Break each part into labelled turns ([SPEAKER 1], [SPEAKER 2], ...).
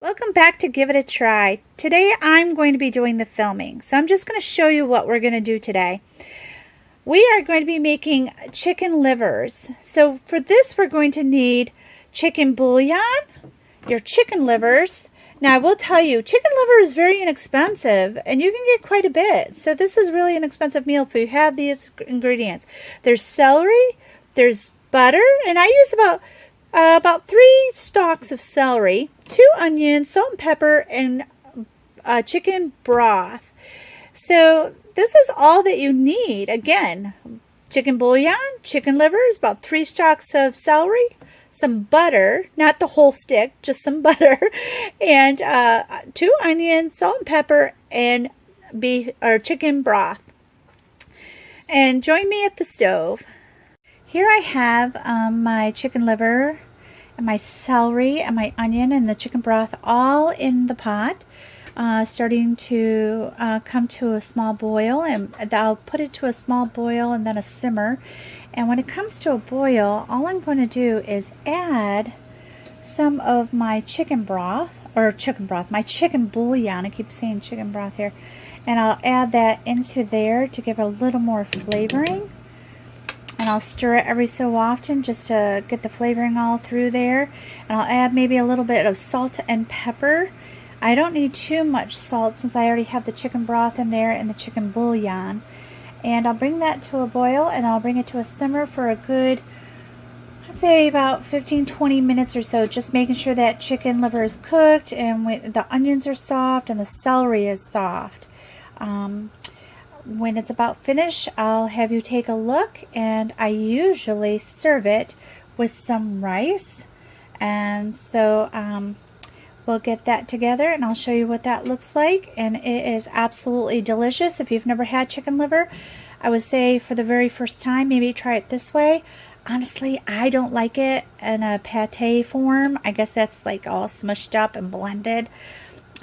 [SPEAKER 1] Welcome back to Give It a Try. Today I'm going to be doing the filming, so I'm just going to show you what we're going to do today. We are going to be making chicken livers. So for this we're going to need chicken bouillon, your chicken livers. Now I will tell you, chicken liver is very inexpensive and you can get quite a bit. So this is really an inexpensive meal if you have these ingredients. There's celery, there's butter, and I use about 3 stalks of celery, 2 onions, salt and pepper, and chicken broth. So this is all that you need. Again, chicken bouillon, chicken livers, about 3 stalks of celery, some butter, not the whole stick, just some butter, and 2 onions, salt and pepper, and chicken broth. And join me at the stove. Here I have my chicken liver and my celery and my onion and the chicken broth all in the pot, starting to come to a small boil, and I'll put it to a small boil and then a simmer. And when it comes to a boil, all I'm going to do is add some of my chicken broth, my chicken bouillon. I keep saying chicken broth here. And I'll add that into there to give it a little more flavoring. And I'll stir it every so often just to get the flavoring all through there. And I'll add maybe a little bit of salt and pepper. I don't need too much salt since I already have the chicken broth in there and the chicken bouillon. And I'll bring that to a boil and I'll bring it to a simmer for a good, I'd say about 15-20 minutes or so, just making sure that chicken liver is cooked and the onions are soft and the celery is soft. When it's about finished, I'll have you take a look, and I usually serve it with some rice. And so we'll get that together and I'll show you what that looks like. And it is absolutely delicious. If you've never had chicken liver, I would say for the very first time, maybe try it this way. Honestly, I don't like it in a pate form. I guess that's like all smushed up and blended.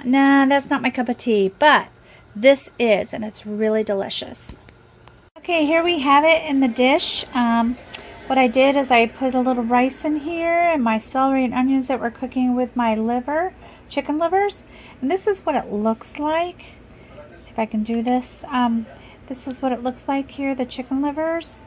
[SPEAKER 1] Nah, that's not my cup of tea, but this is, and it's really delicious. Okay, here we have it in the dish. What I did is I put a little rice in here and my celery and onions that we're cooking with my liver, chicken livers. And this is what it looks like. Let's see if I can do this. This is what it looks like here, the chicken livers.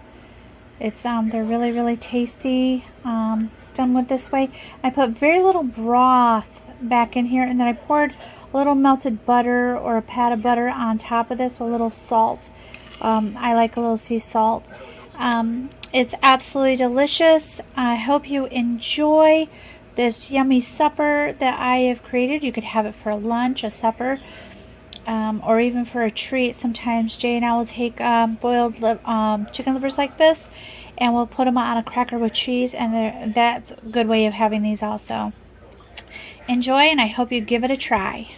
[SPEAKER 1] It's they're really, really tasty. Done with this way. I put very little broth back in here, and then I poured a little melted butter or a pat of butter on top of this with a little salt. I like a little sea salt. It's absolutely delicious. I hope you enjoy this yummy supper that I have created. You could have it for lunch, a supper, or even for a treat. Sometimes Jay and I will take boiled chicken livers like this, and we'll put them on a cracker with cheese, and that's a good way of having these also. Enjoy, and I hope you give it a try.